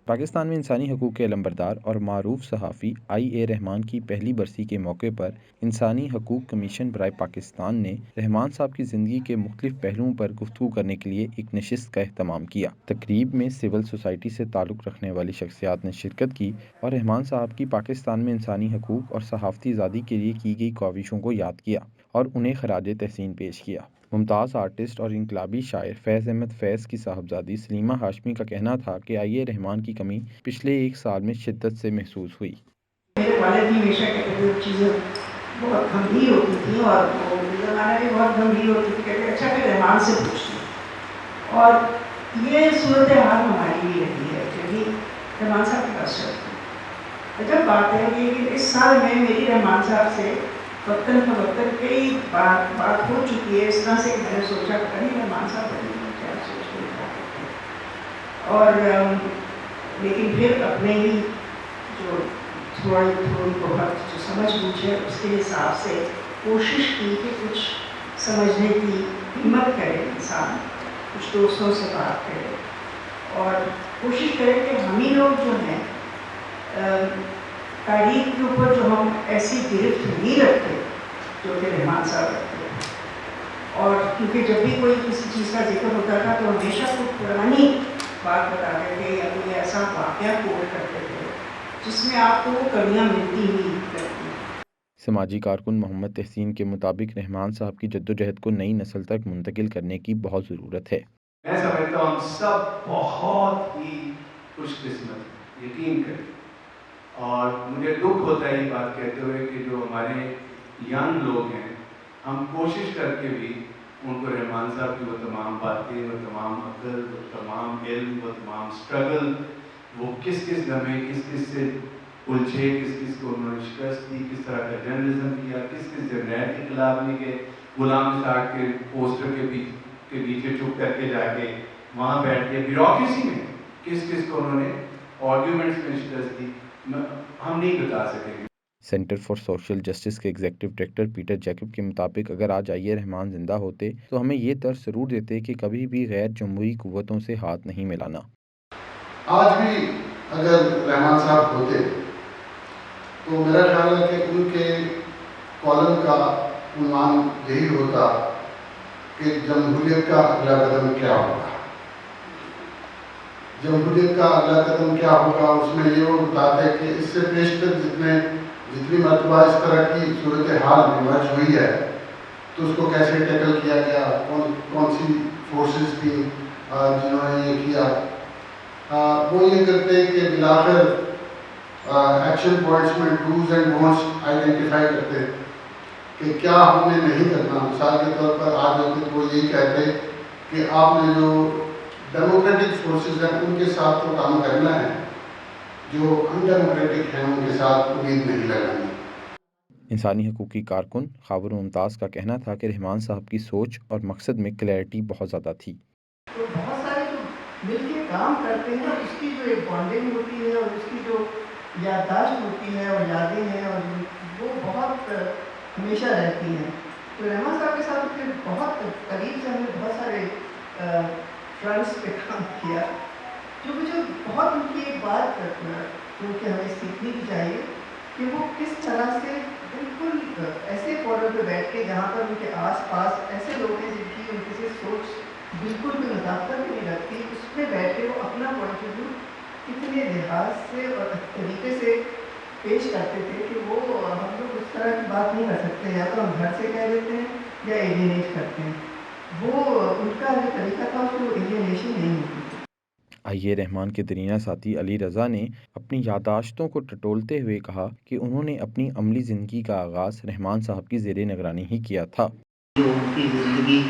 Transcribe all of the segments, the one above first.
پاکستان میں انسانی حقوق کے علمبردار اور معروف صحافی آئی رحمان کی پہلی برسی کے موقع پر انسانی حقوق کمیشن برائے پاکستان نے رحمان صاحب کی زندگی کے مختلف پہلوؤں پر گفتگو کرنے کے لیے ایک نشست کا اہتمام کیا۔ تقریب میں سول سوسائٹی سے تعلق رکھنے والی شخصیات نے شرکت کی اور رحمان صاحب کی پاکستان میں انسانی حقوق اور صحافتی آزادی کے لیے کی گئی کاوشوں کو یاد کیا اور انہیں خراج تحسین پیش کیا۔ ممتاز آرٹسٹ اور انقلابی شاعر فیض احمد فیض کی صاحبزادی سلیمہ ہاشمی کا کہنا تھا کہ آئی رحمان کی کمی پچھلے ایک سال میں شدت سے محسوس ہوئی۔ میرے والد بھی ہمیشہ کہتے تھے چیزیں بہت گمبھیر ہوتی تھیں اور وہ زمانہ بھی بہت گمبھیر ہوتی تھی، کہتے اچھا پھر رحمان سے پوچھتی اور یہ صورتحال ہماری بھی رہی ہے کہ بھی رحمان صاحب کے پاس چلتی۔ عجب بات ہے کہ اس سال میں میری رحمان صاحب سے وقتاً فوقتاً کئی بات ہو چکی ہے اس طرح سے کہ میں نے سوچا پتہ نہیں رحمان صاحب کیا سوچ رہے اور لیکن پھر اپنے ہی جو تھوڑی بہت جو سمجھ بوجھ ہے اس کے حساب سے کوشش کی کہ کچھ سمجھنے کی ہمت کرے انسان، کچھ دوستوں سے بات کرے اور کوشش کرے کہ ہم ہی لوگ جو ہیں تاریخ کے اوپر جو ہم ایسی گرفت نہیں رکھتے جو کہ رحمان صاحب رکھتے ہیں۔ اور کیونکہ جب بھی کوئی کسی چیز کا ذکر ہوتا تھا تو ہمیشہ کوئی پرانی بات بتاتے تھے یا کوئی ایسا واقعہ کوٹ کرتے تھے جس میں آپ کو وہ کمیاں ملتی ہی کرتی۔ سماجی کارکن محمد تحسین کے مطابق رحمان صاحب کی جدوجہد کو نئی نسل تک منتقل کرنے کی بہت ضرورت ہے۔ میں سمجھتا ہوں سب بہت ہی خوش قسمت، یقین کریں، اور مجھے دکھ ہوتا ہے یہ بات کہتے ہوئے کہ جو ہمارے ینگ لوگ ہیں ہم کوشش کر کے بھی ان کو رحمان صاحب کی وہ تمام باتیں، وہ تمام عقل، وہ تمام علم، وہ تمام اسٹرگل، وہ کس کس لمحے کس کس سے الجھے، کس کس کو انہوں نے شکست دی، کس طرح کا جرنلزم کیا، کس کس سے نیٹ انقلاب لے کے غلام اسحاق کے پوسٹر کے پیچھے چھپ کر کے جا کے وہاں بیٹھ کے بیوروکریسی میں کس کس کو انہوں نے آرگیومنٹس میں شکست دی، ہم نہیں بتا سکیں گے۔ سینٹر فار سوشل جسٹس کے ایگزیکٹو ڈائریکٹر پیٹر جیکب کے مطابق اگر آج آئی رحمان زندہ ہوتے تو ہمیں یہ طرز ضرور دیتے کہ کبھی بھی غیر جمہوری قوتوں سے ہاتھ نہیں ملانا۔ آج بھی اگر رحمان صاحب ہوتے تو میرا خیال ہے کہ ان کے کالم کا عنوان یہی ہوتا کہ جمہوریت کا اگلا قدم کیا ہوگا۔ جمہوریت کا اگلا قدم کیا ہوگا، اس میں یہ وہ بتاتے کہ اس سے بیشتر جتنی مرتبہ اس طرح کی صورتحال ایمرج ہوئی ہے تو اس کو کیسے ٹیکل کیا گیا، کون سی فورسز تھیں جنہوں نے یہ کیا۔ وہ یہ کرتے کہ بلاخر ایکشن پوائنٹس میں ڈوز اینڈ ڈونٹس آئیڈینٹیفائی کرتے کہ کیا ہم نے نہیں کرنا۔ مثال کے طور پر آج ہوتے تو وہ یہی کہتے کہ آپ نے جو ڈیموکریٹک فورسز ہیں ان کے ساتھ تو کام کرنا ہے، جو ان ڈیموکریٹک ہیں ان کے ساتھ امید نہیں لگانی۔ انسانی حقوقی کارکن خاور ممتاز کا کہنا تھا کہ رحمان صاحب کی سوچ اور مقصد میں کلیئرٹی بہت زیادہ تھی۔ تو بہت سارے جو مل کے کام کرتے ہیں اور اس کی جو ایک بانڈنگ ہوتی ہے اور اس کی جو یادداشت ہوتی ہے اور یادیں ہیں اور وہ بہت ہمیشہ رہتی ہیں۔ تو رحمان صاحب کے ساتھ پھر بہت قریب سے ہم نے بہت سارے فرنٹس پہ کام کیا، جو مجھے بہت ان کی ایک بات کیونکہ ہمیں سیکھنی بھی چاہیے کہ وہ کس طرح سے بالکل ایسے فورم پہ بیٹھ کے جہاں پر ان کے آس پاس ایسے لوگ ہیں جن کی ان سے سوچ بالکل بھی مطابقت نہیں رکھتی، اس میں بیٹھ کے وہ اپنا پوائنٹ آف ویو اتنے لحاظ سے اور طریقے سے پیش کرتے تھے کہ وہ ہم لوگ اس طرح کی بات نہیں کر سکتے، یا تو ہم گھر سے کہہ دیتے ہیں یا ایلینیٹ کرتے ہیں۔ وہ ان کا جو طریقہ تھا اس کو ایلینیشن نہیں ہوتی۔ آئی رحمان کے درینہ ساتھی علی رضا نے اپنی یادداشتوں کو ٹٹولتے ہوئے کہا کہ انہوں نے اپنی عملی زندگی کا آغاز رحمان صاحب کی زیر نگرانی ہی کیا تھا۔ جو ان کی زندگی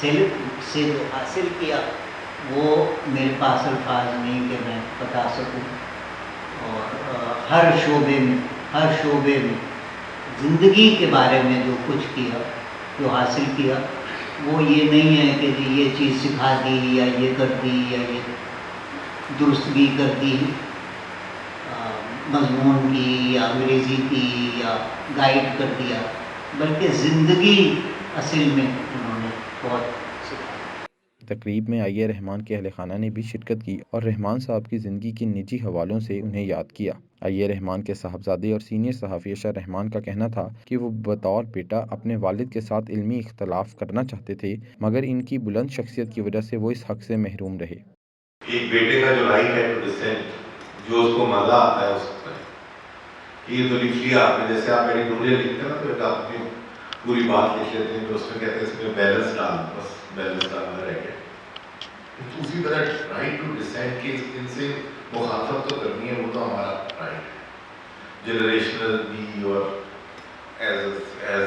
سے جو حاصل کیا وہ میرے پاس الفاظ نہیں کہ میں بتا سکوں، اور ہر شعبے میں زندگی کے بارے میں جو کچھ کیا، جو حاصل کیا، وہ یہ نہیں ہے کہ جی یہ چیز سکھا دی یا یہ کر دی یا یہ درستگی کر دی مضمون کی یا انگریزی کی یا گائیڈ کر دیا، بلکہ زندگی اصل میں انہوں نے بہت سکھایا۔ تقریب میں آئی اے رحمان کے اہل خانہ نے بھی شرکت کی اور رحمان صاحب کی زندگی کے نجی حوالوں سے انہیں یاد کیا۔ آئی اے رحمان کے صاحبزادے اور سینئر صحافی اشر رحمان کا کہنا تھا کہ وہ بطور بیٹا اپنے والد کے ساتھ علمی اختلاف کرنا چاہتے تھے، مگر ان کی بلند شخصیت کی وجہ سے وہ اس حق سے محروم رہے۔ ایک بیٹے کا جو رائٹ ہے ٹو ڈسینٹ، جو اس کو مزہ آتا ہے اس پر، یہ تو لکھ لیا آپ نے، جیسے آپ میری ڈونڈے لکھتے ہیں نا تو آپ اپنی پوری بات لکھ لیتے ہیں تو اس میں کہتے ہیں اس میں بیلنس ڈال، بس بیلنس ڈالنا رہ گیا۔ اسی طرح رائٹ ٹو ڈسینٹ کی ان سے مخالفت تو کرنی ہے، وہ تو ہمارا رائٹ ہے، جنریشنل بھی اور as a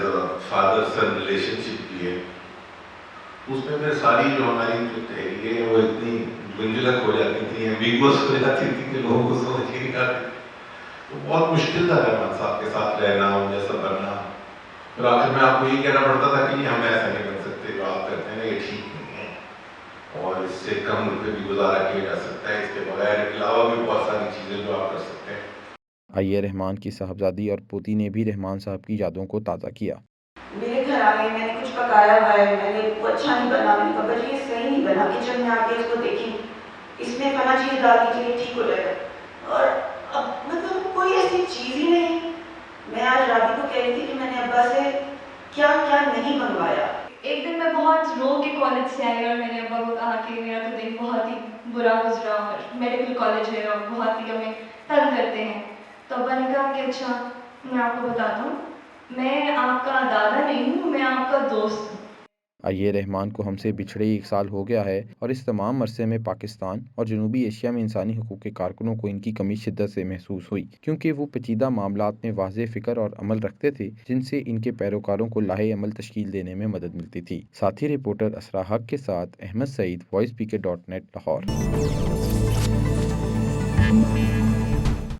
father son relationship بھی ہے۔ اس میں پھر ساری جو ہماری جو تحریریں ہیں وہ اتنی گنجلک ہو جاتی تھی، ایمبیگوس ہو جاتی تھی کہ لوگوں کو سمجھ ہی نہیں آتی، تو بہت مشکل تھا رحمان صاحب کے ساتھ رہنا، ان جیسا بننا۔ پھر آخر میں آپ کو یہ کہنا پڑتا تھا کہ ہم ایسا نہیں بن سکتے، جو آپ کرتے ہیں یہ ٹھیک نہیں ہے، اور اس سے کم روپے بھی گزارا کیا جا سکتا ہے، اس کے بغیر علاوہ بھی بہت ساری چیزیں جو آپ کر سکتے ہیں۔ آئی اے رحمان کی صاحبزادی اور پوتی نے بھی رحمان صاحب کی یادوں کو تازہ کیا۔ میرے گھر آئے، میں نے کچھ پکایا ہوا ہے، میں نے وہ اچھا نہیں بنا، میں نے کہا بجی یہ صحیح نہیں بنا، کچن میں آ کے اس کو دیکھیں، اس میں فلاں چیز ڈال دیجیے ٹھیک ہو جائے گا۔ اور اب مطلب کوئی ایسی چیز ہی نہیں۔ میں آج رابی کو کہہ رہی تھی کہ میں نے ابا سے کیا کیا نہیں منگوایا۔ ایک دن میں بہت رو کے کالج سے آئی اور میں نے ابا کو کہا کہ میرا تو دن بہت ہی برا گزرا اور میڈیکل کالج ہے اور بہت ہی ہمیں تنگ کرتے ہیں۔ تو ابا نے کہا کہ اچھا میں آپ کو بتاتا ہوں، میں آپ کا دادا نہیں ہوں، میں آپ کا دوست ہوں۔ آئی اے رحمان کو ہم سے بچھڑے 1 سال ہو گیا ہے اور اس تمام عرصے میں پاکستان اور جنوبی ایشیا میں انسانی حقوق کے کارکنوں کو ان کی کمی شدت سے محسوس ہوئی، کیونکہ وہ پیچیدہ معاملات میں واضح فکر اور عمل رکھتے تھے جن سے ان کے پیروکاروں کو لاہے عمل تشکیل دینے میں مدد ملتی تھی۔ ساتھی رپورٹر اسرا حق کے ساتھ احمد سعید، وائس PK.net لاہور۔